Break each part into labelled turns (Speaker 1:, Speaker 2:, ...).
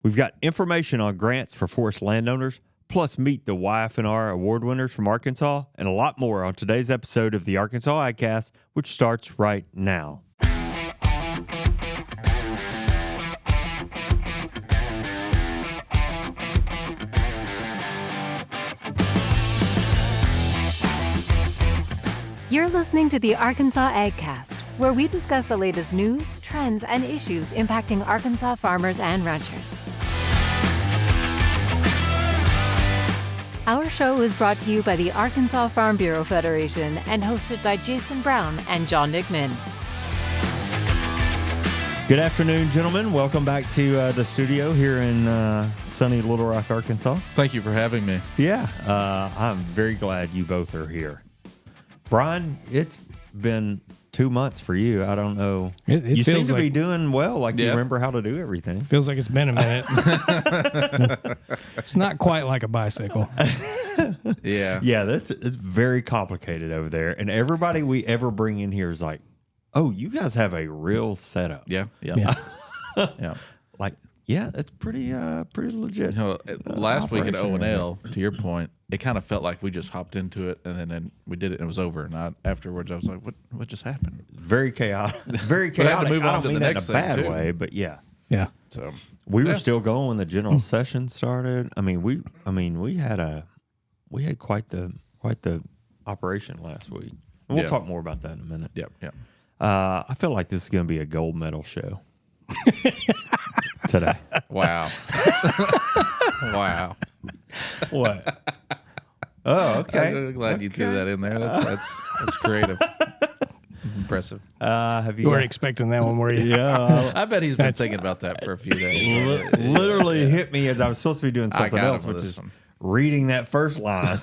Speaker 1: We've got information on grants for forest landowners, plus meet the YF&R award winners from Arkansas, and a lot more on today's episode of the Arkansas AgCast, which starts right now.
Speaker 2: You're listening to the Arkansas AgCast, where we discuss the latest news, trends, and issues impacting Arkansas farmers and ranchers. Our show is brought to you by the Arkansas Farm Bureau Federation and hosted by Jason Brown and John Nickman.
Speaker 1: Good afternoon, gentlemen. Welcome back to the studio here in sunny Little Rock, Arkansas.
Speaker 3: Thank you for having me.
Speaker 1: Yeah, I'm very glad you both are here. Brian, it's been 2 months for you. I don't know. You seem to be doing well, like you remember how to do everything.
Speaker 4: Feels like it's been a minute. It's not quite like a bicycle.
Speaker 3: Yeah.
Speaker 1: Yeah, it's very complicated over there. And everybody we ever bring in here is like, oh, you guys have a real setup.
Speaker 3: Yeah.
Speaker 1: Like, yeah, that's pretty legit.
Speaker 3: You know, last week at O&L, to your point, it kind of felt like we just hopped into it and then we did it and it was over. And afterwards, I was like, "What just happened?"
Speaker 1: Very chaotic. Very chaotic.
Speaker 3: To move on
Speaker 1: I don't
Speaker 3: to
Speaker 1: mean
Speaker 3: the
Speaker 1: that
Speaker 3: next
Speaker 1: in a bad
Speaker 3: thing,
Speaker 1: way, but yeah.
Speaker 4: Yeah.
Speaker 3: So
Speaker 1: We were still going when the general session started. I mean, we had quite the operation last week. And we'll talk more about that in a minute.
Speaker 3: Yep.
Speaker 1: I feel like this is going to be a gold medal show today.
Speaker 3: Wow. Wow.
Speaker 1: What? Oh, okay.
Speaker 3: I'm glad you threw that in there. That's creative. Impressive.
Speaker 1: Have
Speaker 4: You weren't expecting that one, were you?
Speaker 1: Yeah.
Speaker 3: I bet he's been thinking about that for a few days.
Speaker 1: Literally hit me as I was supposed to be doing something else, which is reading that first line.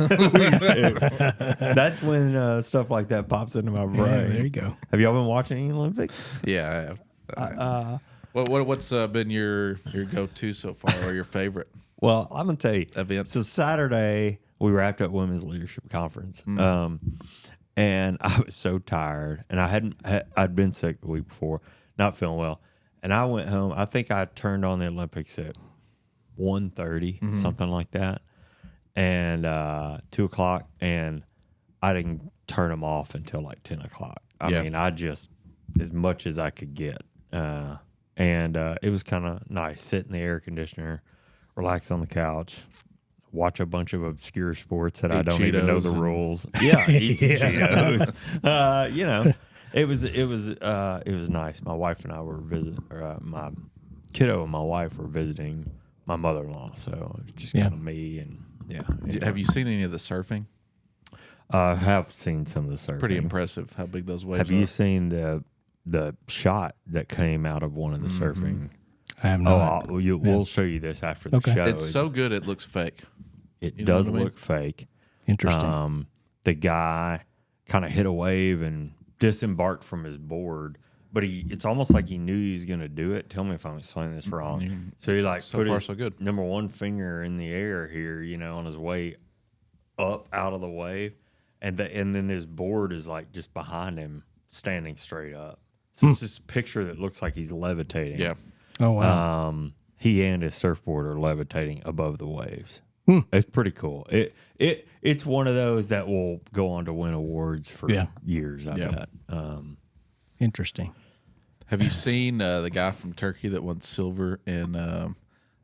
Speaker 1: That's when stuff like that pops into my brain.
Speaker 4: Yeah, there you go.
Speaker 1: Have y'all been watching the Olympics?
Speaker 3: Yeah, I have. What's been your go-to so far, or your favorite?
Speaker 1: Well, I'm gonna tell you.
Speaker 3: Event.
Speaker 1: So Saturday we wrapped up Women's Leadership Conference, and I was so tired, and I'd been sick the week before, not feeling well, and I went home. I think I turned on the Olympics at 1:30, something like that, and 2:00, and I didn't turn them off until like 10:00. I mean, I just as much as I could get, and it was kind of nice. Sit in the air conditioner, relax on the couch, watch a bunch of obscure sports that I don't even know the rules. Yeah, eat Cheetos. You know, it was nice. My wife and I were visiting. My kiddo and my wife were visiting my mother-in-law, so it was just kind of me and
Speaker 3: Have you seen any of the surfing?
Speaker 1: I have seen some of the surfing.
Speaker 3: Pretty impressive how big those waves are.
Speaker 1: Have you seen the shot that came out of one of the surfing?
Speaker 4: I have not.
Speaker 1: We'll show you this after the show.
Speaker 3: It's so good it looks fake.
Speaker 1: It does look fake.
Speaker 4: Interesting.
Speaker 1: The guy kind of hit a wave and disembarked from his board, but it's almost like he knew he was going to do it. Tell me if I'm explaining this wrong. So he
Speaker 3: so
Speaker 1: put
Speaker 3: far,
Speaker 1: his
Speaker 3: so good.
Speaker 1: number one finger in the air here, on his way up out of the wave, and then this board is like just behind him, standing straight up. So it's this picture that looks like he's levitating.
Speaker 3: Yeah.
Speaker 4: Oh, wow.
Speaker 1: He and his surfboard are levitating above the waves. It's pretty cool. It's one of those that will go on to win awards for years, I bet.
Speaker 4: Interesting.
Speaker 3: Have you seen the guy from Turkey that won silver in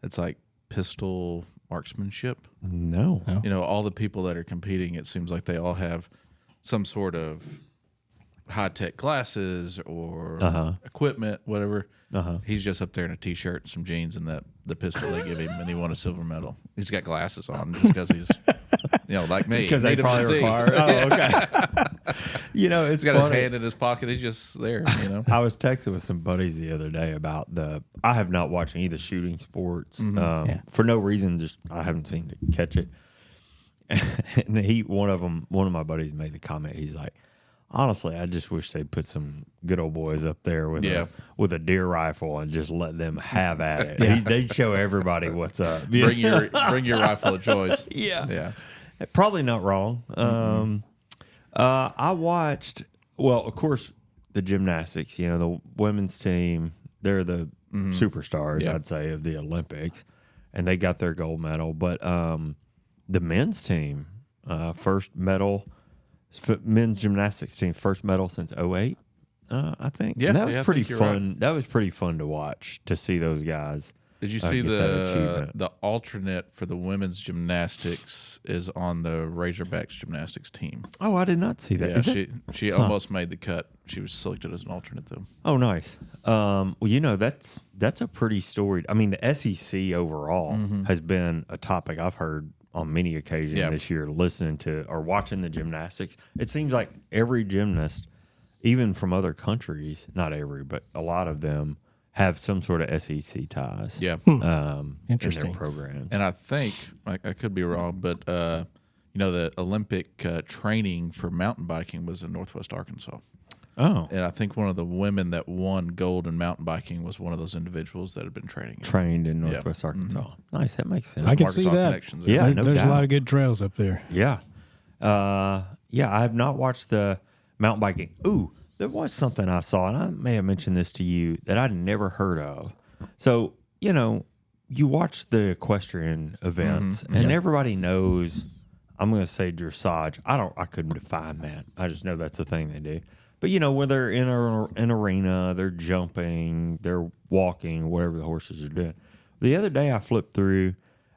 Speaker 3: it's like pistol marksmanship?
Speaker 1: No.
Speaker 3: All the people that are competing, it seems like they all have some sort of high-tech glasses or equipment, whatever. He's just up there in a T-shirt and some jeans and the pistol they give him, and he won a silver medal. He's got glasses on just because he's, like me.
Speaker 1: Because they probably require it. Oh, okay. It's
Speaker 3: got
Speaker 1: funny.
Speaker 3: his hand in his pocket. He's just there,
Speaker 1: I was texting with some buddies the other day about I have not watched any of the shooting sports for no reason. Just I haven't seen to catch it. And one of my buddies made the comment. He's like, honestly, I just wish they'd put some good old boys up there with a deer rifle and just let them have at it. They'd show everybody what's up.
Speaker 3: Bring your rifle of choice.
Speaker 1: Yeah. Probably not wrong. I watched, well, of course, the gymnastics. The women's team. They're the superstars, I'd say, of the Olympics, and they got their gold medal. But the men's team, first medal, men's gymnastics team, first medal since 2008, I think.
Speaker 3: Yeah,
Speaker 1: and that was pretty
Speaker 3: fun.
Speaker 1: Right. That was pretty fun to watch, to see those guys.
Speaker 3: Did you see the alternate for the women's gymnastics is on the Razorbacks gymnastics team?
Speaker 1: Oh, I did not see that.
Speaker 3: Yeah, she almost made the cut. She was selected as an alternate though.
Speaker 1: Oh, nice. Well, that's a pretty storied. I mean, the SEC overall has been a topic I've heard on many occasions this year, listening to or watching the gymnastics. It seems like every gymnast, even from other countries, not every, but a lot of them, have some sort of SEC ties.
Speaker 3: Yeah.
Speaker 4: Interesting.
Speaker 1: In their programs.
Speaker 3: And I think, I could be wrong, but the Olympic training for mountain biking was in Northwest Arkansas.
Speaker 1: Oh.
Speaker 3: And I think one of the women that won gold in mountain biking was one of those individuals that had been trained
Speaker 1: in Northwest Arkansas. Nice. That makes sense.
Speaker 4: I can see that.
Speaker 1: Yeah,
Speaker 4: there's a lot of good trails up there.
Speaker 1: Yeah. I have not watched the mountain biking. Ooh, there was something I saw, and I may have mentioned this to you, that I'd never heard of. So, you watch the equestrian events, and everybody knows, I'm going to say dressage. I couldn't define that. I just know that's the thing they do. But, when they're in an arena, they're jumping, they're walking, whatever the horses are doing. The other day I flipped through,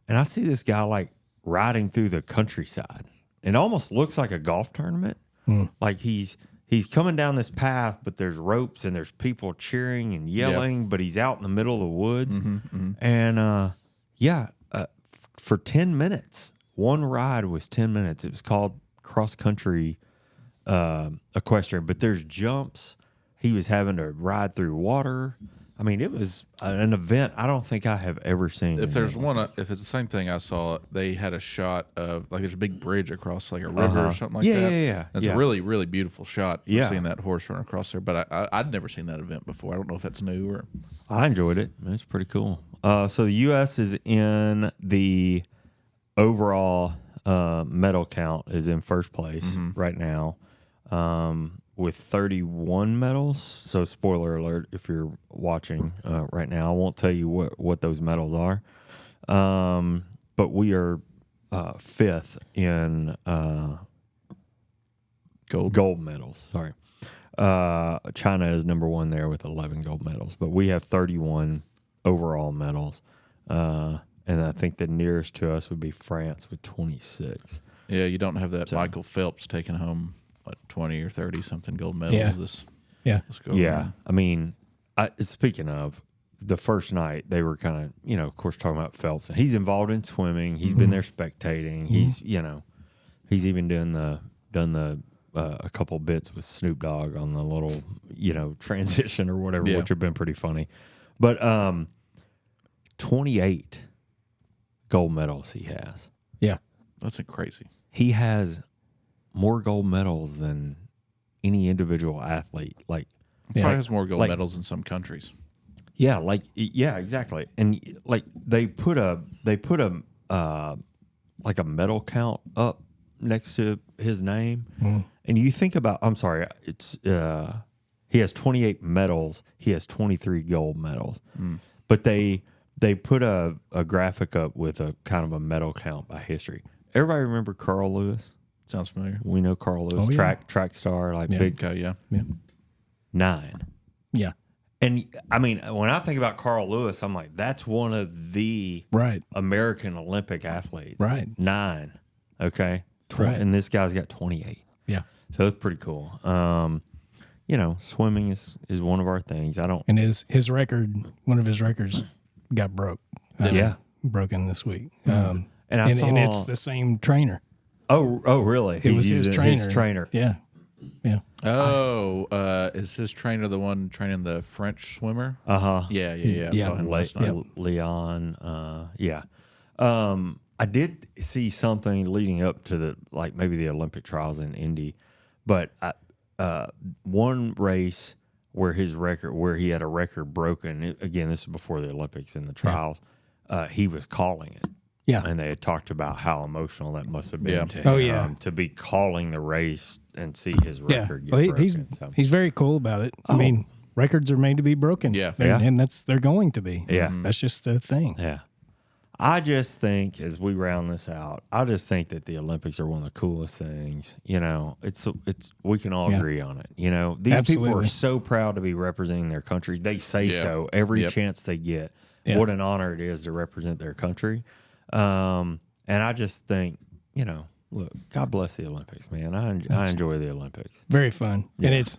Speaker 1: and I see this guy, like, riding through the countryside. It almost looks like a golf tournament. Like he's coming down this path, but there's ropes and there's people cheering and yelling, but he's out in the middle of the woods. And, for 10 minutes, one ride was 10 minutes. It was called cross-country equestrian, but there's jumps. He was having to ride through water. I mean, it was an event I don't think I have ever seen.
Speaker 3: If there's one, if it's the same thing I saw, they had a shot of, like, there's a big bridge across, like, a river or something like that.
Speaker 1: Yeah.
Speaker 3: It's a really, really beautiful shot.
Speaker 1: Yeah.
Speaker 3: Seeing that horse run across there. But I'd never seen that event before. I don't know if that's new or.
Speaker 1: I enjoyed it. It's pretty cool. So the U.S. is in the overall medal count, is in first place right now. With 31 medals. So spoiler alert, if you're watching right now, I won't tell you what those medals are. But we are fifth in gold medals. Sorry. China is number one there with 11 gold medals, but we have 31 overall medals. And I think the nearest to us would be France with 26.
Speaker 3: Yeah, you don't have that Michael Phelps taking home 20 or 30 something gold medals this go around.
Speaker 1: I mean, speaking of the first night, they were kind of, of course, talking about Phelps, and he's involved in swimming. He's been there spectating. He's even done a couple bits with Snoop Dogg on the little transition or whatever, which have been pretty funny. But 28 gold medals he has.
Speaker 4: Yeah,
Speaker 3: that's crazy.
Speaker 1: He has more gold medals than any individual athlete. Like,
Speaker 3: probably has more gold medals in some countries.
Speaker 1: Yeah, exactly. And like they put a like a medal count up next to his name, and you think about. I'm sorry, it's he has 28 medals. He has 23 gold medals, but they put a graphic up with a kind of a medal count by history. Everybody remember Carl Lewis?
Speaker 3: Sounds familiar.
Speaker 1: We know Carl Lewis, track star, big.
Speaker 3: Okay,
Speaker 1: 9.
Speaker 4: Yeah.
Speaker 1: And I mean, when I think about Carl Lewis, I'm like, that's one of the American Olympic athletes.
Speaker 4: Right.
Speaker 1: 9. Okay. And this guy's got 28.
Speaker 4: Yeah.
Speaker 1: So it's pretty cool. Swimming is one of our things.
Speaker 4: And his record, one of his records got broken this week. And it's the same trainer.
Speaker 1: Oh, really?
Speaker 4: It was his trainer. Yeah.
Speaker 3: Oh, is his trainer the one training the French swimmer? Yeah. I saw him last night.
Speaker 1: Leon. I did see something leading up to maybe the Olympic trials in Indy, but one race where he had a record broken. Again, this is before the Olympics and the trials. He was calling it.
Speaker 4: Yeah.
Speaker 1: And they had talked about how emotional that must have been to him to be calling the race and see his record get broken.
Speaker 4: He's very cool about it. I mean, records are made to be broken.
Speaker 3: Yeah.
Speaker 4: And they're going to be.
Speaker 1: Yeah.
Speaker 4: That's just a thing.
Speaker 1: Yeah. I just think, as we round this out, I just think that the Olympics are one of the coolest things. You know, it's we can all agree on it. You know, these people are so proud to be representing their country. They say so every chance they get. Yeah. What an honor it is to represent their country. And I just think, you know, look, God bless the Olympics, man. I enjoy the Olympics.
Speaker 4: Very fun. Yeah. And it's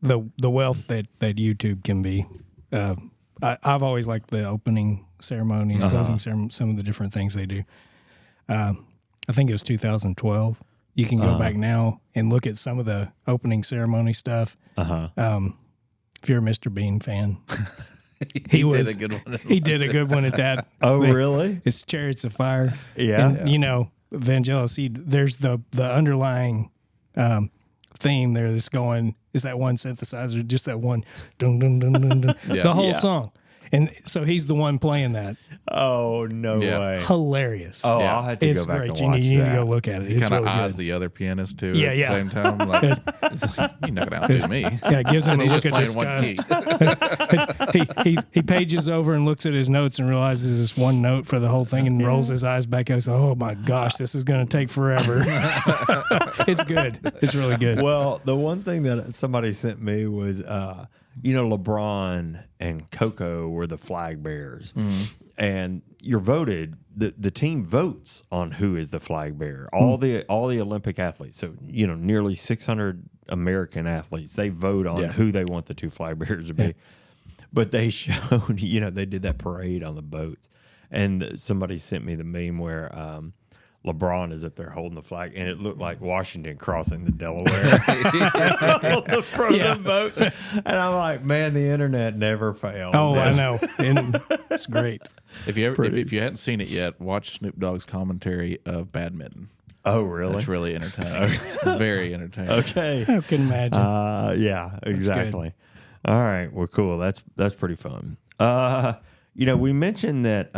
Speaker 4: the wealth that YouTube can be. I've always liked the opening ceremonies, closing ceremonies, some of the different things they do. I think it was 2012. You can go back now and look at some of the opening ceremony stuff. If you're a Mr. Bean fan, he did a good one. He did a good one at that.
Speaker 1: Oh, really?
Speaker 4: It's Chariots of Fire.
Speaker 1: Yeah.
Speaker 4: And, you know, Vangelis, there's the underlying theme there that's going, is that one synthesizer, just that one, dun, dun, dun, dun, dun, the whole song. And so he's the one playing that.
Speaker 1: Oh, no way.
Speaker 4: Hilarious.
Speaker 1: Oh, I'll have to go back and watch that.
Speaker 4: You need to go look at it.
Speaker 3: He kind of eyes the other pianist, too, at the same time. Like, it's like, you're not going to outdo me.
Speaker 4: Yeah, it gives him a look of disgust. He pages over and looks at his notes and realizes it's one note for the whole thing and rolls his eyes back and goes, oh, my gosh, this is going to take forever. It's good. It's really good.
Speaker 1: Well, the one thing that somebody sent me was, you know, LeBron and Coco were the flag bearers. And you're voted, the team votes on who is the flag bearer. All the Olympic athletes, so, you know, nearly 600 American athletes, they vote on who they want the two flag bearers to be. But they showed, you know, they did that parade on the boats. And somebody sent me the meme where LeBron is up there holding the flag, and it looked like Washington crossing the Delaware on the front of the boat. And I'm like, man, the internet never fails.
Speaker 4: Oh, I know. And it's great.
Speaker 3: If you hadn't seen it yet, watch Snoop Dogg's commentary of badminton.
Speaker 1: Oh, really?
Speaker 3: It's really entertaining. Very entertaining.
Speaker 1: Okay.
Speaker 4: I can imagine.
Speaker 1: Yeah, exactly. All right. Well, cool. That's pretty fun. You know, we mentioned that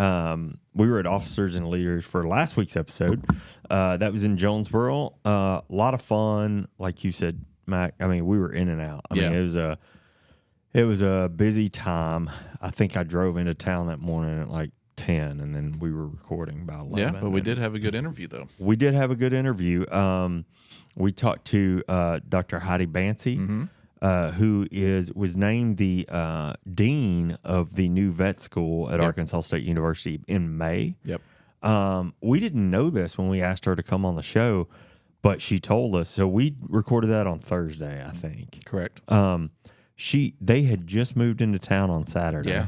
Speaker 1: we were at Officers and Leaders for last week's episode. That was in Jonesboro. A lot of fun, like you said, Mac. I mean, we were in and out. I mean, it was a busy time. I think I drove into town that morning at like 10, and then we were recording by 11.
Speaker 3: Yeah, but we did have a good interview, though.
Speaker 1: We did have a good interview. We talked to Dr. Heidi Bancy. Who was named the dean of the new vet school at Arkansas State University in May. Yep. We didn't know this when we asked her to come on the show, but she told us. So we recorded that on Thursday, I think.
Speaker 3: Correct.
Speaker 1: They had just moved into town on Saturday.
Speaker 3: Yeah.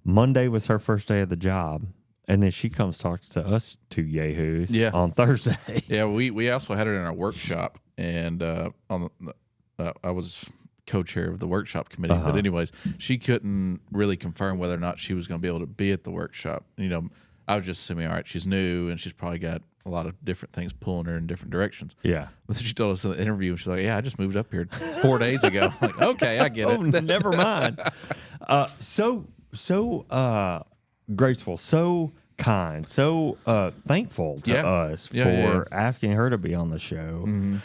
Speaker 1: Monday was her first day of the job. And then she comes talks to us two yahoos on Thursday.
Speaker 3: Yeah, we also had her in our workshop, and I was co-chair of the workshop committee. But anyways, she couldn't really confirm whether or not she was going to be able to be at the workshop. You know, I was just assuming, all right, she's new, and she's probably got a lot of different things pulling her in different directions.
Speaker 1: Yeah.
Speaker 3: But she told us in the interview, she's like, yeah, I just moved up here 4 days ago. I'm like, okay, I get it.
Speaker 1: Never mind. So graceful, so kind, so thankful to us for asking her to be on the show.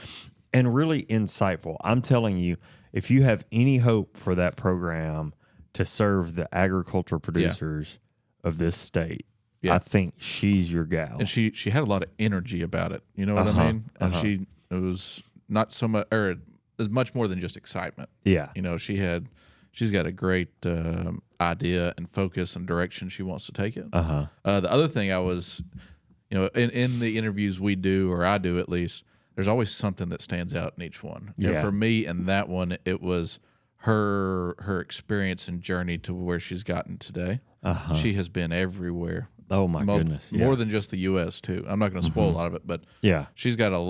Speaker 1: And really insightful. I'm telling you, if you have any hope for that program to serve the agriculture producers of this state, I think she's your gal.
Speaker 3: And she had a lot of energy about it. You know what I mean? And it was not so much, or it was much more than just excitement. Yeah. You know, she's got a great idea and focus and direction she wants to take it. The other thing I was, you know, in the interviews we do, or I do at least, there's always something that stands out in each one. And for me, in that one, it was her experience and journey to where she's gotten today. She has been everywhere.
Speaker 1: Oh my goodness!
Speaker 3: More than just the U.S. too. I'm not going to spoil a lot of it, but she's got a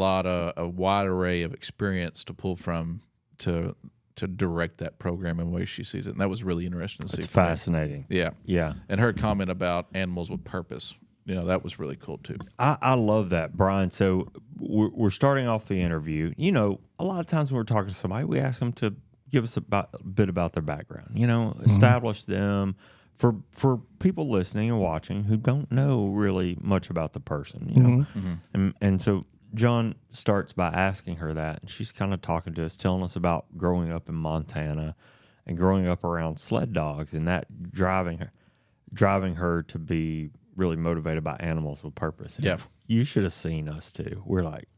Speaker 3: wide array of experience to pull from to direct that program in the way she sees it, and that was really interesting to see.
Speaker 1: It's fascinating.
Speaker 3: Yeah. And her comment about animals with purpose. You know, that was really cool, too.
Speaker 1: I love that, Brian. So we're starting off the interview. You know, a lot of times when we're talking to somebody, we ask them to give us a bit about their background, you know, establish them for people listening and watching who don't know really much about the person, you know. And so John starts by asking her that, and she's kind of talking to us, telling us about growing up in Montana and growing up around sled dogs, and that driving her to be really motivated by animals with purpose. And
Speaker 3: Yeah.
Speaker 1: you should have seen us too. We're like,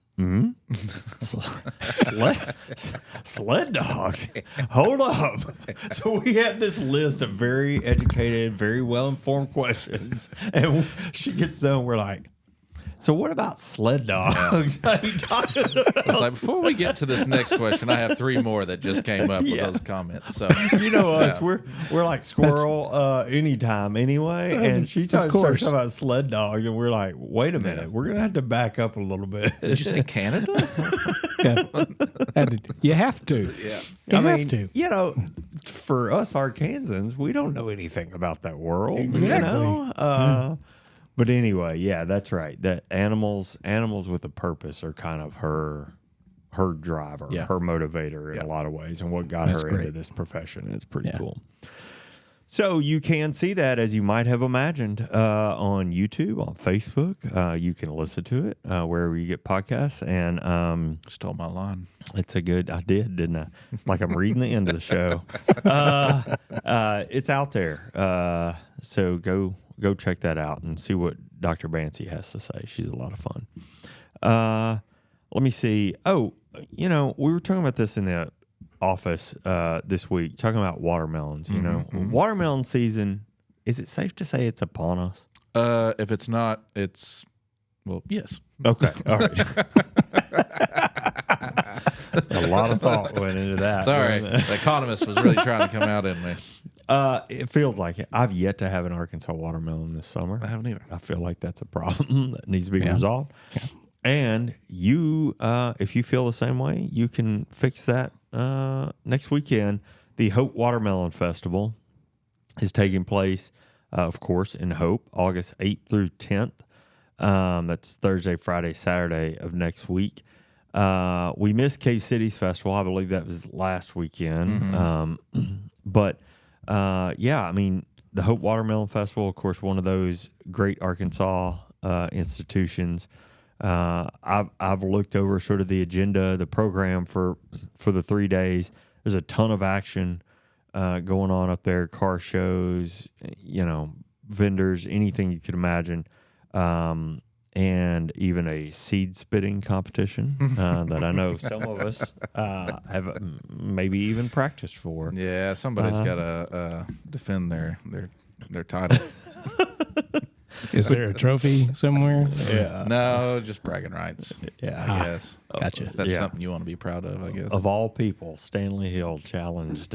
Speaker 1: sled dogs. Hold up. So we had this list of very educated, very well informed questions, and she gets done. We're like, so what about sled dogs? How you talking about?
Speaker 3: It's like, before we get to this next question, I have 3 more that just came up with those comments. So
Speaker 1: you know us, we're like squirrel anytime anyway. And she starts talking about sled dog, and we're like, wait a minute, we're gonna have to back up a little bit.
Speaker 3: did you say Canada?
Speaker 4: You have to.
Speaker 3: Yeah.
Speaker 4: You have to.
Speaker 1: You know, for us Arkansans, we don't know anything about that world.
Speaker 4: Exactly.
Speaker 1: You know? But anyway, yeah, that's right. That animals with a purpose are kind of her driver, her motivator in a lot of ways, and what got her into this profession. It's pretty cool. So you can see that, as you might have imagined, on YouTube, on Facebook. You can listen to it wherever you get podcasts. And
Speaker 3: Stole my line.
Speaker 1: it's a good. I did, didn't I? Like I'm reading the end of the show. It's out there. So go check that out and see what Dr. Bancy has to say. She's a lot of fun. Let me see. Oh, you know, we were talking about this in the office this week, talking about watermelons. You know, watermelon season. Is it safe to say it's upon us?
Speaker 3: If it's not, it's, well, yes.
Speaker 1: Okay. All right. A lot of thought went into that.
Speaker 3: Sorry. The economist was really trying to come out in me.
Speaker 1: It feels like it. I've yet to have an Arkansas watermelon this summer.
Speaker 3: I haven't either.
Speaker 1: I feel like that's a problem that needs to be resolved. Yeah. And you, if you feel the same way, you can fix that next weekend. The Hope Watermelon Festival is taking place, of course, in Hope, August 8th through 10th. That's Thursday, Friday, Saturday of next week. We missed Cave City's festival. I believe that was last weekend. But yeah, I mean, the Hope Watermelon Festival, of course, one of those great Arkansas institutions. I've looked over sort of the agenda, the program for the 3 days. There's a ton of action going on up there, car shows, you know, vendors, anything you could imagine. And even a seed spitting competition that I know some of us have maybe even practiced for.
Speaker 3: Yeah, somebody's got to defend their title.
Speaker 4: Is there a trophy somewhere? Yeah.
Speaker 3: No, just bragging rights.
Speaker 1: Yeah,
Speaker 3: I guess.
Speaker 4: Gotcha.
Speaker 3: That's something you want to be proud of, I guess.
Speaker 1: Of all people, Stanley Hill challenged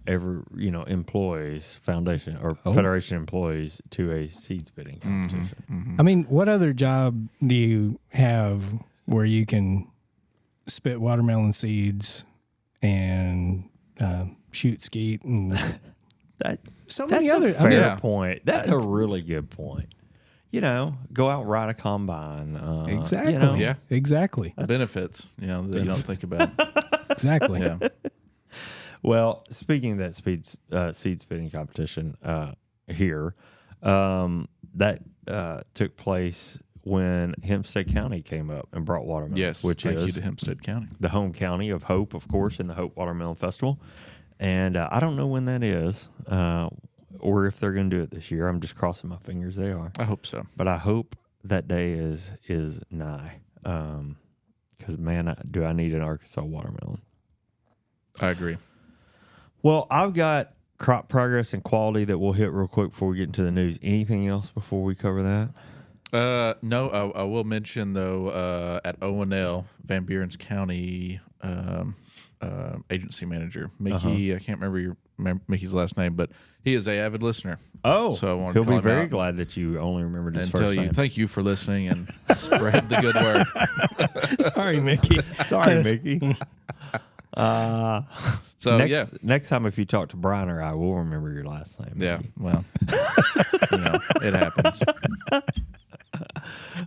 Speaker 1: employees, foundation or federation employees to a seed spitting competition.
Speaker 4: I mean, what other job do you have where you can spit watermelon seeds and shoot skeet and many other
Speaker 1: fair point. That's a really good point. You know, go out and ride a combine.
Speaker 4: Exactly.
Speaker 1: You know?
Speaker 3: Yeah.
Speaker 4: Exactly.
Speaker 3: Benefits, you know, that you don't think about.
Speaker 4: Exactly.
Speaker 3: Yeah.
Speaker 1: Well, speaking of that seed spitting competition here, that took place when Hempstead County came up and brought watermelons.
Speaker 3: Yes,
Speaker 1: which
Speaker 3: thank
Speaker 1: is
Speaker 3: you to Hempstead County,
Speaker 1: the home county of Hope, of course, in the Hope Watermelon Festival. And I don't know when that is, or if they're going to do it this year. I'm just crossing my fingers they are.
Speaker 3: I hope so.
Speaker 1: But I hope that day is nigh, because man, do I need an Arkansas watermelon.
Speaker 3: I agree.
Speaker 1: Well, I've got crop progress and quality that we'll hit real quick before we get into the news. Anything else before we cover that?
Speaker 3: No, I will mention, though, at O&L, Van Buren's County agency manager, Mickey, I can't remember Mickey's last name, but he is an avid listener.
Speaker 1: Oh,
Speaker 3: so I want
Speaker 1: he'll
Speaker 3: to call
Speaker 1: be
Speaker 3: him
Speaker 1: very
Speaker 3: out
Speaker 1: glad that you only remembered his
Speaker 3: and
Speaker 1: first
Speaker 3: tell you
Speaker 1: name.
Speaker 3: thank you for listening and spread the good word.
Speaker 4: Sorry, Mickey.
Speaker 1: Sorry, Mickey.
Speaker 3: So
Speaker 1: next time if you talk to Brian or I, we'll remember your last name.
Speaker 3: Yeah,
Speaker 1: Mickey.
Speaker 3: well, it happens.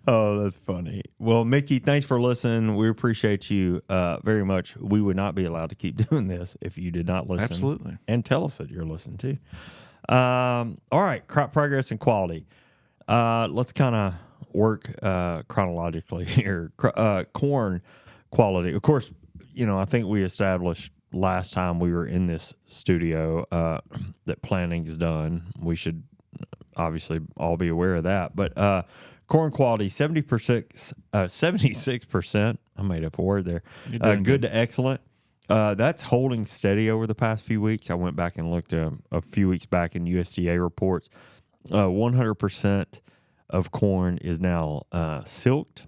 Speaker 1: Oh, that's funny. Well, Mickey, thanks for listening. We appreciate you very much. We would not be allowed to keep doing this if you did not listen.
Speaker 3: Absolutely.
Speaker 1: And tell us that you're listening too. All right, crop progress and quality. Let's kind of work chronologically here. Corn quality. Of course, I think we established last time we were in this studio that planning's done. We should obviously all be aware of that. But corn quality, 76%. I made up a word there. Good to excellent. That's holding steady over the past few weeks. I went back and looked a few weeks back in USDA reports. 100% of corn is now silked.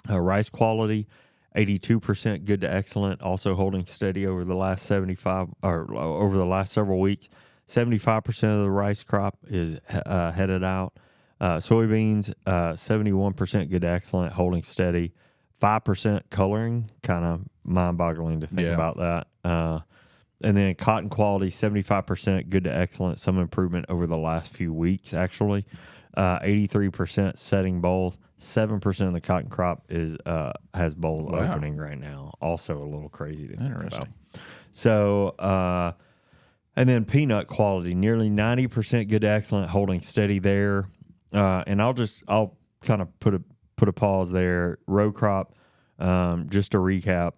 Speaker 1: Rice quality, 82% good to excellent, also holding steady over the last over the last several weeks. 75% of the rice crop is headed out. Soybeans, 71% good to excellent, holding steady. 5% coloring, kind of mind-boggling to think about that. And then cotton quality, 75% good to excellent, some improvement over the last few weeks, actually. 83% setting bolls. 7% of the cotton crop has bolls opening right now. Also a little crazy to think about. So, and then peanut quality, nearly 90% good to excellent, holding steady there. And I'll kind of put a pause there. Row crop, just to recap,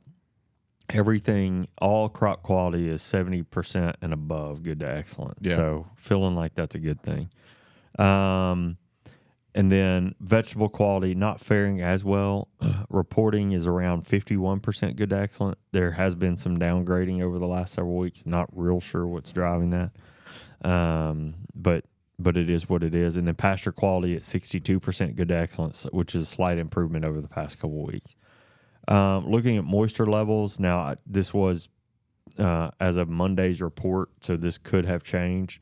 Speaker 1: everything, all crop quality is 70% and above good to excellent. Yeah. So feeling like that's a good thing. And then vegetable quality not faring as well. Reporting is around 51% good to excellent. There has been some downgrading over the last several weeks. Not real sure what's driving that. But it is what it is. And then pasture quality at 62% good to excellent, which is a slight improvement over the past couple of weeks. Looking at moisture levels, now this was as of Monday's report, so this could have changed.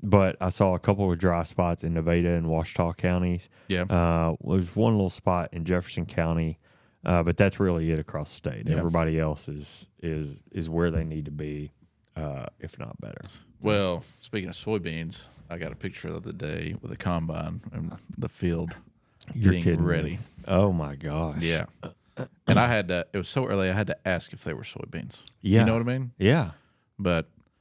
Speaker 1: But I saw a couple of dry spots in Nevada and Ouachita counties. Yeah. There's one little spot in Jefferson County, but that's really it across the state. Yeah. Everybody else is where they need to be, if not better.
Speaker 3: Well, speaking of soybeans, I got a picture of the day with the combine and the field getting ready.
Speaker 1: Me. Oh my gosh.
Speaker 3: Yeah. And it was so early, I had to ask if they were soybeans. Yeah. You know what I mean?
Speaker 1: Yeah.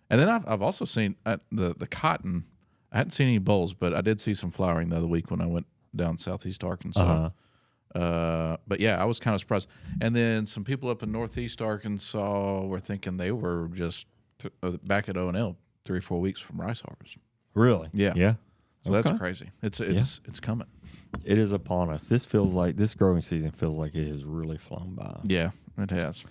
Speaker 3: And then I've also seen the cotton. I hadn't seen any bolls, but I did see some flowering the other week when I went down southeast Arkansas. But yeah, I was kind of surprised. And then some people up in northeast Arkansas were thinking they were just back at O&L 3 or 4 weeks from rice harvest.
Speaker 1: Really?
Speaker 3: Yeah.
Speaker 1: Yeah.
Speaker 3: So that's crazy. It's coming.
Speaker 1: It is upon us. This growing season feels like it has really flown by.
Speaker 3: Yeah, it has.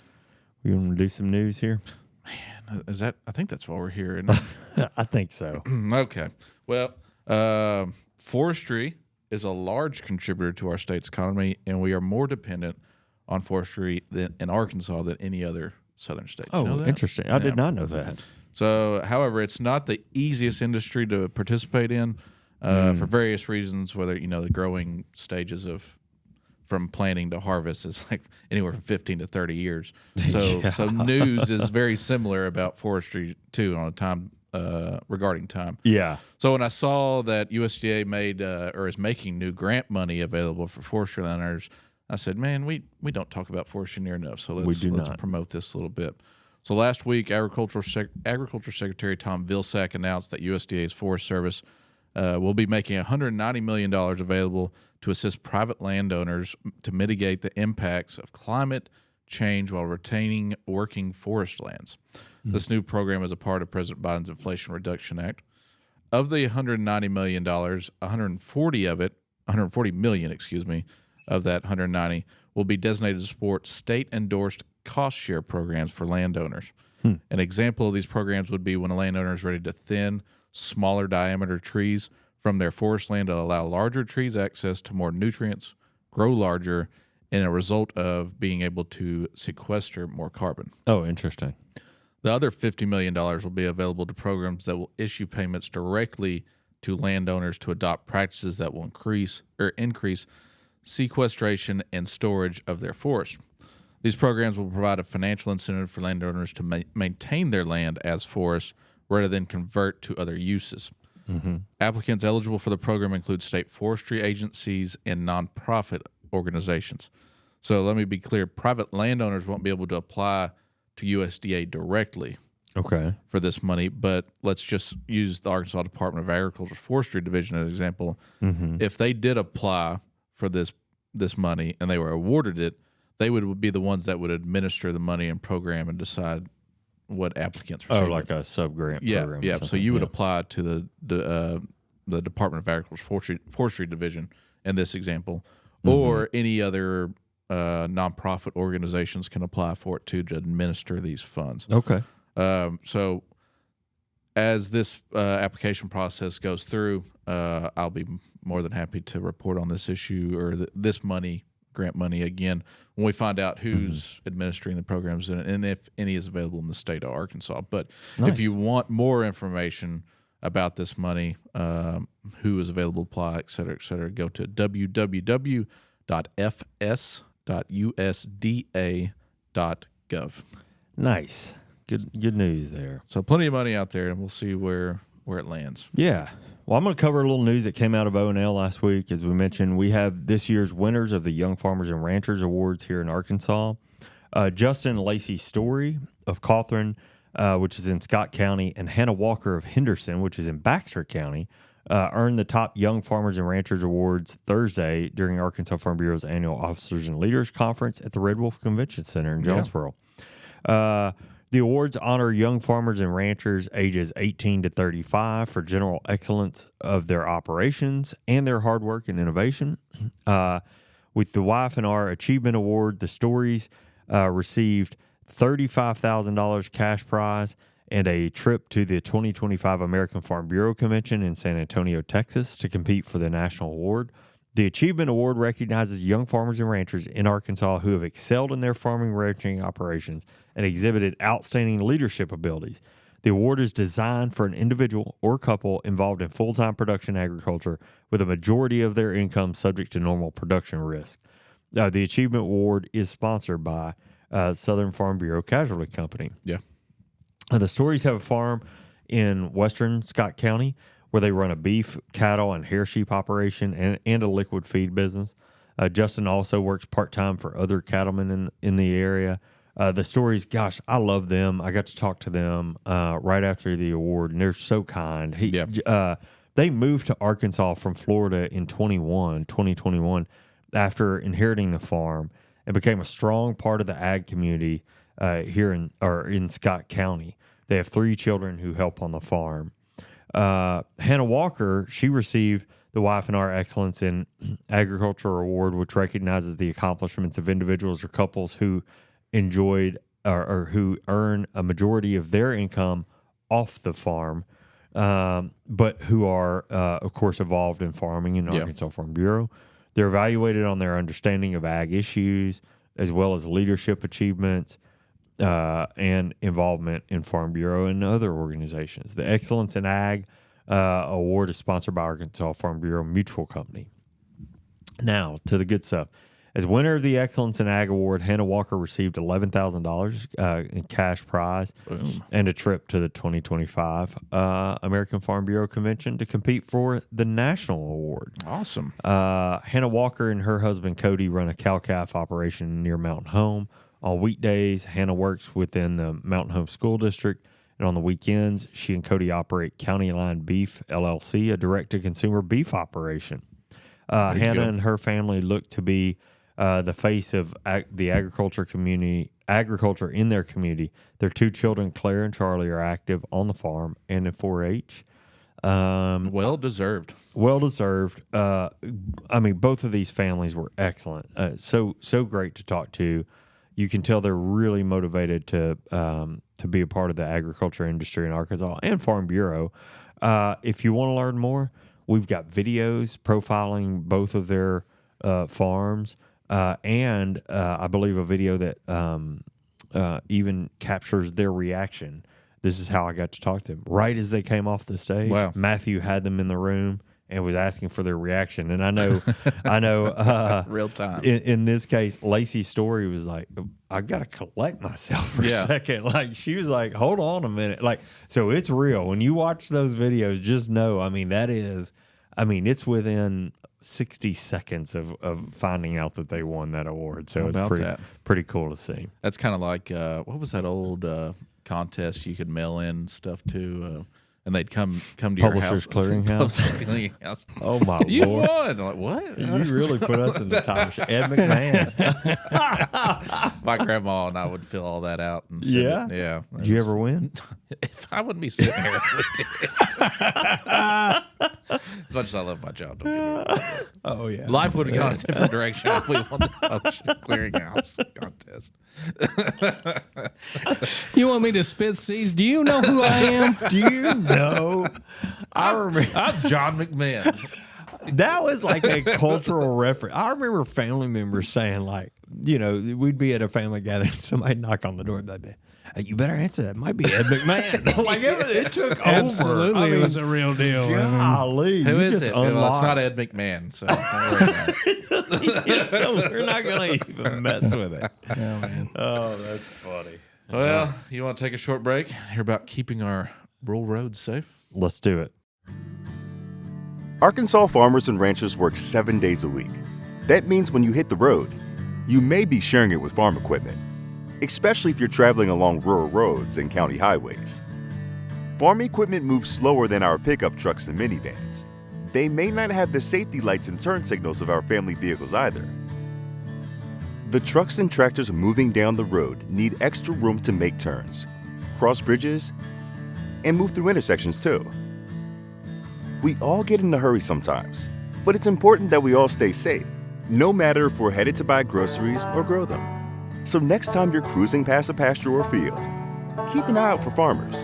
Speaker 1: We want to do some news here?
Speaker 3: Man, I think that's why we're here.
Speaker 1: I think so.
Speaker 3: Okay. Well, forestry is a large contributor to our state's economy, and we are more dependent on forestry in Arkansas than any other southern state.
Speaker 1: Oh,
Speaker 3: you know that?
Speaker 1: Interesting. I did not know that.
Speaker 3: So, however, it's not the easiest industry to participate in for various reasons, whether, the growing stages from planting to harvest is like anywhere from 15 to 30 years. So so news is very similar about forestry too on a time regarding time.
Speaker 1: Yeah.
Speaker 3: So when I saw that USDA made or is making new grant money available for forestry landowners, I said, man, we don't talk about forestry near enough. So let's promote this a little bit. So last week, Agriculture Secretary Tom Vilsack announced that USDA's Forest Service will be making $190 million available to assist private landowners to mitigate the impacts of climate change while retaining working forest lands. This new program is a part of President Biden's Inflation Reduction Act. Of the $190 million, 140 million, of that 190 will be designated to support state-endorsed cost share programs for landowners. An example of these programs would be when a landowner is ready to thin smaller diameter trees from their forest land to allow larger trees access to more nutrients, grow larger, and a result of being able to sequester more carbon.
Speaker 1: Oh, interesting.
Speaker 3: The other $50 million will be available to programs that will issue payments directly to landowners to adopt practices that will increase sequestration and storage of their forest. These programs will provide a financial incentive for landowners to maintain their land as forests rather than convert to other uses. Applicants eligible for the program include state forestry agencies and nonprofit organizations. So let me be clear, private landowners won't be able to apply to USDA directly for this money, but let's just use the Arkansas Department of Agriculture's Forestry Division as an example. If they did apply for this money and they were awarded it, they would be the ones that would administer the money and program and decide what applicants receive.
Speaker 1: Oh, like a sub-grant program.
Speaker 3: Yeah. So you would apply to the Department of Agriculture Forestry Division in this example, or any other nonprofit organizations can apply for it too, to administer these funds.
Speaker 1: Okay.
Speaker 3: So as this application process goes through, I'll be more than happy to report on this issue or this money, grant money, again, when we find out who's administering the programs and if any is available in the state of Arkansas. But if you want more information about this money, who is available to apply, et cetera, go to www.fs.usda.gov.
Speaker 1: Nice. Good news there.
Speaker 3: So plenty of money out there, and we'll see where it lands.
Speaker 1: Yeah. Well, I'm going to cover a little news that came out of O&L last week. As we mentioned, we have this year's winners of the Young Farmers and Ranchers Awards here in Arkansas. Justin Lacey Story of Cawthron, which is in Scott County, and Hannah Walker of Henderson, which is in Baxter County, earned the top Young Farmers and Ranchers Awards Thursday during Arkansas Farm Bureau's annual Officers and Leaders Conference at the Red Wolf Convention Center in Jonesboro. The awards honor young farmers and ranchers ages 18 to 35 for general excellence of their operations and their hard work and innovation. With the YF&R Achievement Award, the Stories received $35,000 cash prize and a trip to the 2025 American Farm Bureau Convention in San Antonio, Texas, to compete for the national award. The Achievement Award recognizes young farmers and ranchers in Arkansas who have excelled in their farming and ranching operations and exhibited outstanding leadership abilities. The award is designed for an individual or couple involved in full-time production agriculture with a majority of their income subject to normal production risk. The Achievement Award is sponsored by Southern Farm Bureau Casualty Company.
Speaker 3: Yeah.
Speaker 1: The Stories have a farm in western Scott County where they run a beef, cattle, and hair sheep operation and a liquid feed business. Justin also works part-time for other cattlemen in the area. The Stories, gosh, I love them. I got to talk to them right after the award, and they're so kind. They moved to Arkansas from Florida in 2021 after inheriting the farm and became a strong part of the ag community here in Scott County. They have 3 children who help on the farm. Hannah Walker, she received the YF&R Excellence in Agriculture Award, which recognizes the accomplishments of individuals or couples who enjoyed or who earn a majority of their income off the farm, but who are, of course, involved in farming in Arkansas Farm Bureau. They're evaluated on their understanding of ag issues, as well as leadership achievements, and involvement in Farm Bureau and other organizations. The Excellence in Ag Award is sponsored by Arkansas Farm Bureau Mutual Company. Now, to the good stuff. As winner of the Excellence in Ag Award, Hannah Walker received $11,000 in cash prize and a trip to the 2025 American Farm Bureau Convention to compete for the national award.
Speaker 3: Awesome.
Speaker 1: Hannah Walker and her husband Cody run a cow-calf operation near Mountain Home. On weekdays, Hannah works within the Mountain Home School District, and on the weekends, she and Cody operate County Line Beef, LLC, a direct-to-consumer beef operation. Hannah and her family look to be the face of the agriculture in their community. Their 2 children, Claire and Charlie, are active on the farm and in 4-H.
Speaker 3: Well deserved.
Speaker 1: Well deserved. I mean, both of these families were excellent. So great to talk to. You can tell they're really motivated to be a part of the agriculture industry in Arkansas and Farm Bureau. If you want to learn more, we've got videos profiling both of their farms, and I believe a video that even captures their reaction. This is how I got to talk to them. Right as they came off the stage,
Speaker 3: wow.
Speaker 1: Matthew had them in the room and was asking for their reaction. And I know,
Speaker 3: real time.
Speaker 1: In this case, Lacey's Story was like, I got to collect myself for a second. Like, she was like, hold on a minute. Like, so it's real. When you watch those videos, just know, it's within 60 seconds of finding out that they won that award. So it's pretty cool to see.
Speaker 3: That's kind of like, what was that old contest you could mail in stuff to? and they'd come to your
Speaker 1: Publishers
Speaker 3: house.
Speaker 1: Clearinghouse.
Speaker 3: Publishers Clearinghouse.
Speaker 1: Oh my
Speaker 3: You
Speaker 1: Lord!
Speaker 3: won. I'm like, what?
Speaker 1: You really put us in the time machine. Ed McMahon.
Speaker 3: My grandma and I would fill all that out. And send
Speaker 1: Yeah?
Speaker 3: it. Yeah.
Speaker 1: Did you ever win?
Speaker 3: If I wouldn't be sitting here, if we did. As much as I love my job, don't get me wrong.
Speaker 1: Oh yeah.
Speaker 3: Life would have gone a different direction if we won the Publishers Clearinghouse contest.
Speaker 4: You want me to spit seeds? Do you know who I am?
Speaker 1: Do you know? I remember
Speaker 3: I'm John McMahon.
Speaker 1: that was like a cultural reference. I remember family members saying, like, you know, we'd be at a family gathering, somebody knock on the door and they'd be, hey, you better answer that. It might be Ed McMahon. Like it took over.
Speaker 4: Absolutely,
Speaker 1: I mean,
Speaker 4: it was a real deal.
Speaker 1: golly,
Speaker 3: Who
Speaker 1: you
Speaker 3: is
Speaker 1: just
Speaker 3: it? Well, it's
Speaker 1: unlocked.
Speaker 3: not Ed McMahon, so don't worry about it.
Speaker 1: Yeah, so we're not going to even mess with it.
Speaker 4: Oh, man.
Speaker 1: Oh, that's funny.
Speaker 3: Well, you want to take a short break? Hear about keeping our rural roads safe?
Speaker 1: Let's do it.
Speaker 5: Arkansas farmers and ranchers work 7 days a week. That means when you hit the road, you may be sharing it with farm equipment, especially if you're traveling along rural roads and county highways. Farm equipment moves slower than our pickup trucks and minivans. They may not have the safety lights and turn signals of our family vehicles either. The trucks and tractors moving down the road need extra room to make turns, cross bridges, and move through intersections too. We all get in a hurry sometimes, but it's important that we all stay safe, no matter if we're headed to buy groceries or grow them. So next time you're cruising past a pasture or field, keep an eye out for farmers.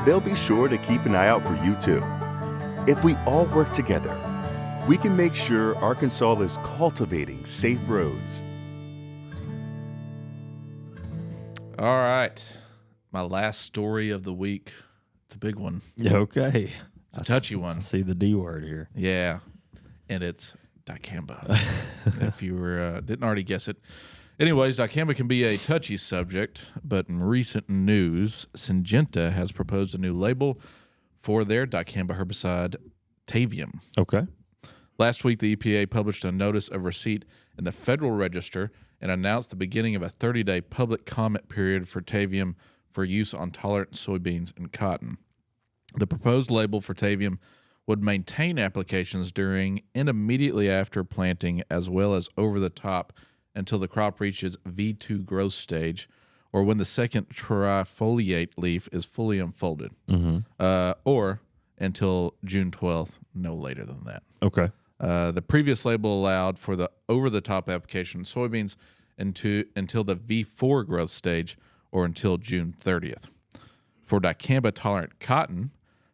Speaker 5: They'll be sure to keep an eye out for you too. If we all work together, we can make sure Arkansas is cultivating safe roads.
Speaker 3: All right. My last story of the week. It's a big one.
Speaker 1: Yeah, okay.
Speaker 3: It's a touchy one.
Speaker 1: I see the D word here.
Speaker 3: Yeah. And it's Dicamba. If you were didn't already guess it. Anyways, Dicamba can be a touchy subject, but in recent news, Syngenta has proposed a new label for their Dicamba herbicide, Tavium.
Speaker 1: Okay.
Speaker 3: Last week, the EPA published a notice of receipt in the Federal Register and announced the beginning of a 30-day public comment period for Tavium for use on tolerant soybeans and cotton. The proposed label for Tavium would maintain applications during and immediately after planting, as well as over the top until the crop reaches V2 growth stage, or when the second trifoliate leaf is fully unfolded, or until June 12th, no later than that.
Speaker 1: Okay.
Speaker 3: The previous label allowed for the over-the-top application of soybeans until the V4 growth stage, or until June 30th. For dicamba-tolerant cotton,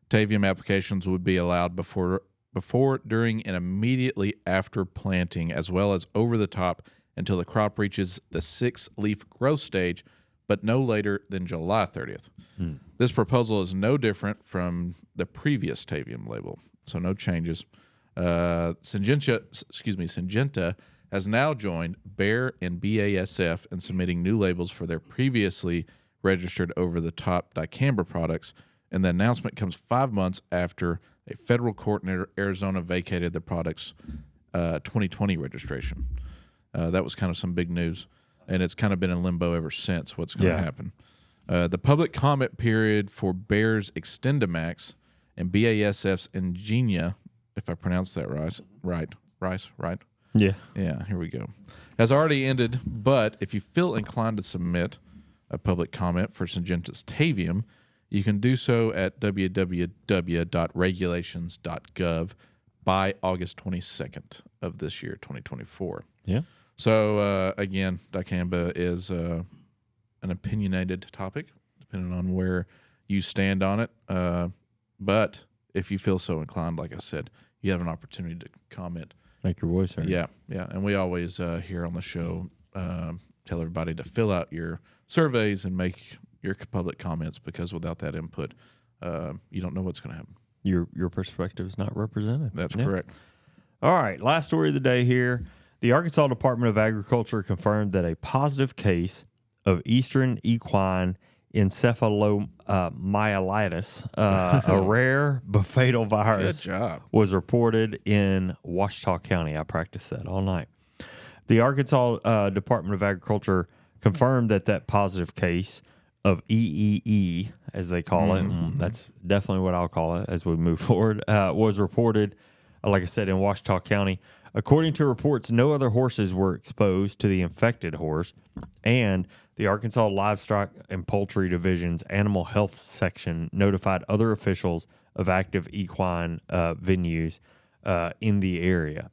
Speaker 3: Tavium applications would be allowed before, during, and immediately after planting, as well as over the top until the crop reaches the 6-leaf growth stage, but no later than July 30th. This proposal is no different from the previous Tavium label, so no changes. Syngenta has now joined Bayer and BASF in submitting new labels for their previously registered over-the-top dicamba products, and the announcement comes 5 months after a federal court in Arizona vacated the product's 2020 registration. That was kind of some big news, and it's kind of been in limbo ever since what's going to happen. The public comment period for Bayer's Extendamax and BASF's Ingenia, if I pronounce that right?
Speaker 1: Yeah.
Speaker 3: Yeah, here we go. Has already ended, but if you feel inclined to submit a public comment for Syngenta's Tavium, you can do so at www.regulations.gov by August 22nd of this year, 2024.
Speaker 1: Yeah.
Speaker 3: So, again, dicamba is an opinionated topic, depending on where you stand on it. But if you feel so inclined, like I said, you have an opportunity to comment.
Speaker 1: Make your voice heard.
Speaker 3: Yeah. And we always here on the show tell everybody to fill out your surveys and make your public comments, because without that input, you don't know what's going to happen.
Speaker 1: Your perspective is not represented.
Speaker 3: That's correct.
Speaker 1: All right. Last story of the day here. The Arkansas Department of Agriculture confirmed that a positive case of eastern equine encephalomyelitis, a rare but fatal virus,
Speaker 3: Good job.
Speaker 1: was reported in Ouachita County. I practiced that all night. The Arkansas Department of Agriculture confirmed that positive case of EEE, as they call it, that's definitely what I'll call it as we move forward, was reported, like I said, in Ouachita County. According to reports, no other horses were exposed to the infected horse, and the Arkansas Livestock and Poultry Division's Animal Health Section notified other officials of active equine venues in the area.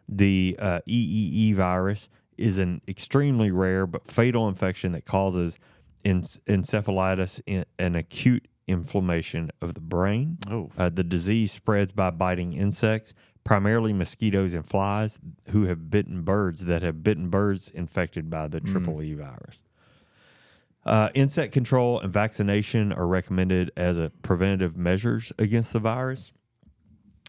Speaker 1: The EEE virus is an extremely rare but fatal infection that causes encephalitis, an acute inflammation of the brain. The disease spreads by biting insects, primarily mosquitoes and flies, who have bitten birds infected by the triple E virus. Insect control and vaccination are recommended as a preventative measures against the virus.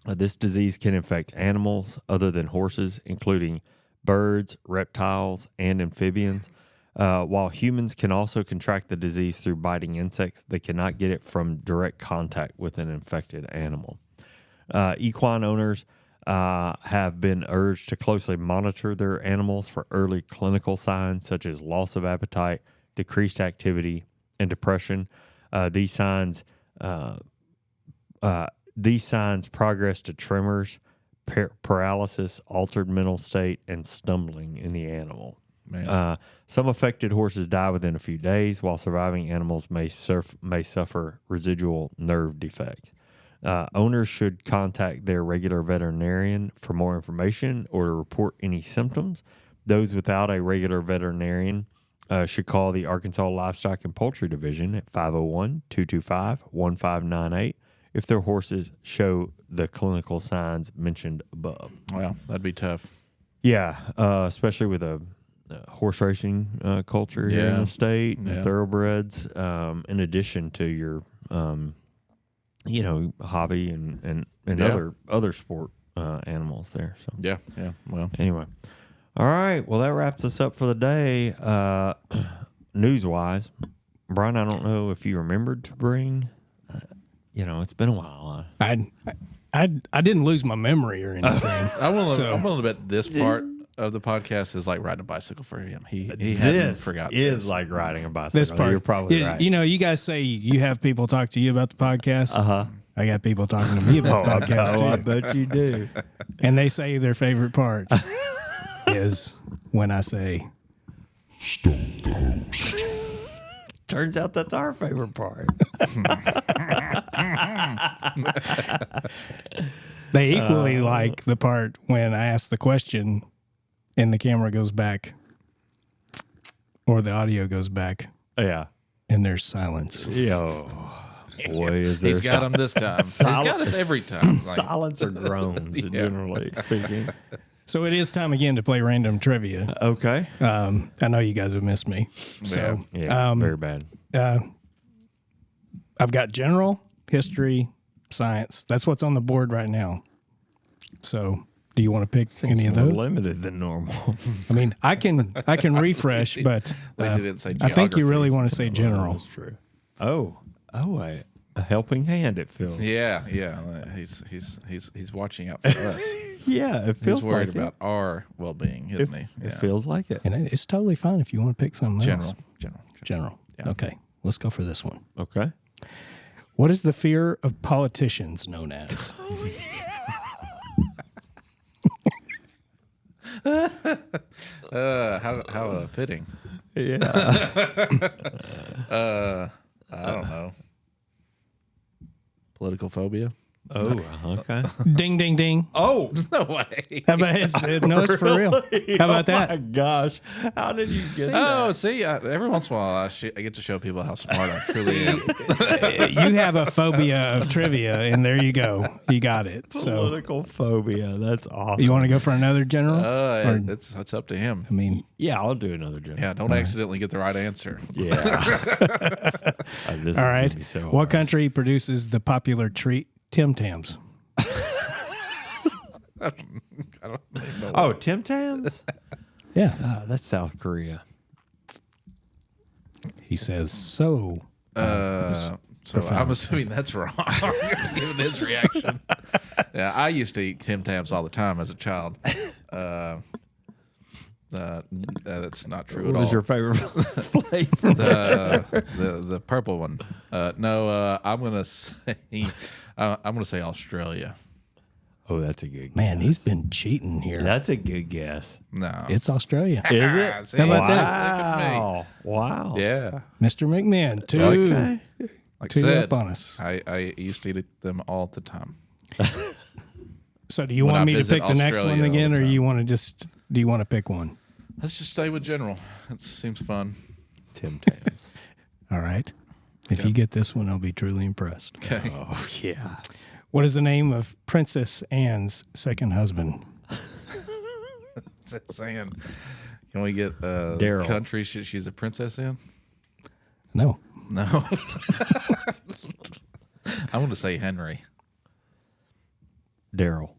Speaker 1: This disease can infect animals other than horses, including birds, reptiles, and amphibians. While humans can also contract the disease through biting insects, they cannot get it from direct contact with an infected animal. Equine owners have been urged to closely monitor their animals for early clinical signs such as loss of appetite, decreased activity, and depression. These signs progress to tremors, paralysis, altered mental state, and stumbling in the animal. Some affected horses die within a few days, while surviving animals may suffer residual nerve defects. Owners should contact their regular veterinarian for more information or to report any symptoms. Those without a regular veterinarian should call the Arkansas Livestock and Poultry Division at 501-225-1598 if their horses show the clinical signs mentioned above.
Speaker 3: Well, that'd be tough.
Speaker 1: Yeah, especially with a horse racing culture here in the state, and thoroughbreds, in addition to your hobby and other sport animals there. So well, anyway, all right. Well, that wraps us up for the day. News wise, Brian, I don't know if you remembered to bring. It's been a while.
Speaker 4: I didn't lose my memory or anything.
Speaker 3: I'm willing to bet this part of the podcast is like riding a bicycle for him. He hadn't forgotten.
Speaker 1: Is like riding a bicycle.
Speaker 4: This part,
Speaker 1: you're probably right.
Speaker 4: You guys say you have people talk to you about the podcast. I got people talking to me about the podcast too.
Speaker 1: I bet you do.
Speaker 4: And they say their favorite part is when I say,
Speaker 6: "Stump the host."
Speaker 1: Turns out that's our favorite part.
Speaker 4: They equally like the part when I ask the question and the camera goes back or the audio goes back.
Speaker 1: Yeah.
Speaker 4: And there's silence.
Speaker 1: Yo. Boy, is there
Speaker 3: He's got them this time. He's got us every time.
Speaker 1: Silence or groans, generally speaking.
Speaker 4: So it is time again to play random trivia.
Speaker 1: Okay.
Speaker 4: I know you guys have missed me. So
Speaker 1: very bad.
Speaker 4: I've got general, history, science. That's what's on the board right now. So do you want to pick any of those?
Speaker 1: More limited than normal.
Speaker 4: I mean, I can refresh, but
Speaker 3: didn't say
Speaker 4: I think you really
Speaker 3: geography.
Speaker 4: want to say general.
Speaker 1: That's true. A helping hand, it feels.
Speaker 3: Yeah. He's watching out for us.
Speaker 1: Yeah, it feels
Speaker 3: He's worried
Speaker 1: like
Speaker 3: about our well-being, isn't he?
Speaker 1: It feels like it.
Speaker 4: And it's totally fine if you want to pick something else.
Speaker 3: General. Yeah.
Speaker 4: Okay, let's go for this one.
Speaker 1: Okay.
Speaker 4: What is the fear of politicians known as?
Speaker 3: How fitting.
Speaker 1: Yeah.
Speaker 3: I don't know. Political phobia.
Speaker 1: Oh, okay.
Speaker 4: Ding, ding, ding.
Speaker 1: Oh,
Speaker 3: No way.
Speaker 4: How about it's for real. How about that?
Speaker 1: Oh my gosh, how did you get
Speaker 3: Oh, see, every once in a while I get to show people how smart I truly am.
Speaker 4: You have a phobia of trivia, and there you go. You got it. So
Speaker 1: political phobia? That's awesome.
Speaker 4: you want to go for another general?
Speaker 3: It's up to him.
Speaker 4: I mean,
Speaker 1: Yeah, I'll do another general.
Speaker 3: Yeah, don't accidentally get the right answer.
Speaker 1: Yeah.
Speaker 4: all right. What country produces the popular treat Tim Tams?
Speaker 3: I don't even know.
Speaker 1: Oh, Tim Tams?
Speaker 4: Yeah,
Speaker 1: That's South Korea.
Speaker 4: he says so.
Speaker 3: So I'm assuming that's wrong, given his reaction. Yeah, I used to eat Tim Tams all the time as a child. That's not true
Speaker 1: What
Speaker 3: at all.
Speaker 1: was your favorite flavor?
Speaker 3: The purple one. No, I'm gonna say Australia.
Speaker 1: Oh, that's a good guess.
Speaker 4: Man, he's been cheating here.
Speaker 1: That's a good guess.
Speaker 3: No,
Speaker 4: It's Australia.
Speaker 1: Is it?
Speaker 3: See,
Speaker 4: How about that?
Speaker 3: Look at me.
Speaker 1: Wow.
Speaker 3: Yeah,
Speaker 4: Mr. McMahon, two,
Speaker 1: Okay.
Speaker 3: like I
Speaker 4: two
Speaker 3: said,
Speaker 4: up on us.
Speaker 3: I used to eat them all the time.
Speaker 4: So do you
Speaker 3: When
Speaker 4: want
Speaker 3: I
Speaker 4: me to
Speaker 3: visit
Speaker 4: pick the next
Speaker 3: Australia
Speaker 4: one
Speaker 3: all the
Speaker 4: again, or
Speaker 3: time.
Speaker 4: you want to do you want to pick one?
Speaker 3: Let's just stay with general. It seems fun.
Speaker 1: Tim Tams.
Speaker 4: All right. If you get this one, I'll be truly impressed.
Speaker 3: Okay.
Speaker 1: Oh, yeah.
Speaker 4: What is the name of Princess Anne's second husband?
Speaker 3: Saying, can we get
Speaker 1: Daryl.
Speaker 3: country she's a princess in?
Speaker 4: No.
Speaker 3: No. I want to say Henry.
Speaker 1: Daryl.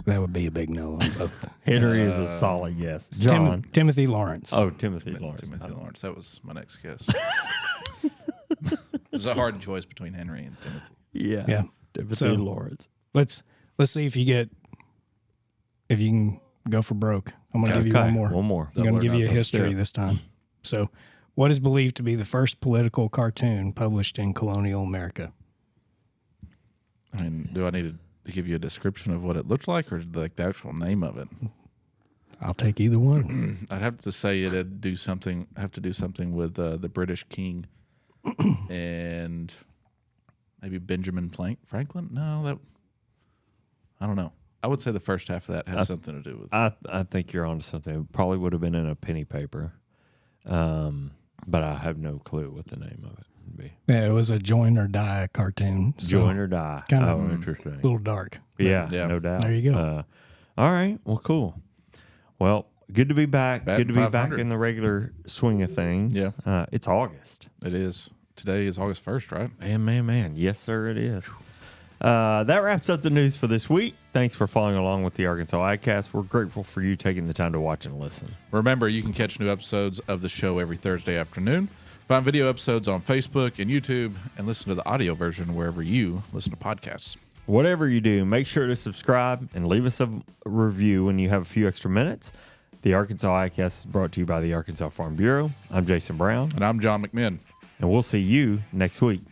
Speaker 4: That would be a big no on both.
Speaker 1: Henry is a solid guess. John.
Speaker 4: Timothy Lawrence.
Speaker 1: Oh, Timothy Lawrence.
Speaker 3: Timothy Lawrence. That was my next guess. It was a hard choice between Henry and Timothy.
Speaker 1: Yeah.
Speaker 4: Yeah.
Speaker 1: Timothy
Speaker 4: So-
Speaker 1: Lawrence.
Speaker 4: Let's see if you can go for broke. I'm going to give you
Speaker 1: Okay,
Speaker 4: one more.
Speaker 1: one more.
Speaker 4: I'm going
Speaker 3: Double
Speaker 4: to
Speaker 3: or
Speaker 4: give you a
Speaker 3: nothing.
Speaker 4: history
Speaker 1: Yeah.
Speaker 4: this time. So, what is believed to be the first political cartoon published in colonial America?
Speaker 3: I mean, do I need to give you a description of what it looked like, or like the actual name of it?
Speaker 4: I'll take either one.
Speaker 3: I'd have to say it had have to do something with the British king and maybe Benjamin Franklin. No, I don't know. I would say the first half of that has something to do with.
Speaker 1: I think you're onto something. It probably would have been in a penny paper, but I have no clue what the name of it would be.
Speaker 4: Yeah, it was a join or die cartoon. So
Speaker 1: Join or die.
Speaker 4: kind
Speaker 1: Oh,
Speaker 4: of
Speaker 1: interesting.
Speaker 4: a little dark.
Speaker 1: Yeah,
Speaker 3: Yeah.
Speaker 1: no doubt.
Speaker 4: There you go.
Speaker 1: All right. Well, cool. Well, good to be back.
Speaker 3: Batting
Speaker 1: Good to be back
Speaker 3: 500.
Speaker 1: in the regular swing of things.
Speaker 3: Yeah.
Speaker 1: It's August.
Speaker 3: It is. Today is August 1st, right?
Speaker 1: Man. Yes, sir, it is. That wraps up the news for this week. Thanks for following along with the Arkansas AgCast. We're grateful for you taking the time to watch and listen.
Speaker 3: Remember, you can catch new episodes of the show every Thursday afternoon. Find video episodes on Facebook and YouTube, and listen to the audio version wherever you listen to podcasts.
Speaker 1: Whatever you do, make sure to subscribe and leave us a review when you have a few extra minutes. The Arkansas AgCast is brought to you by the Arkansas Farm Bureau. I'm Jason Brown,
Speaker 3: And I'm John McMinn.
Speaker 1: and we'll see you next week.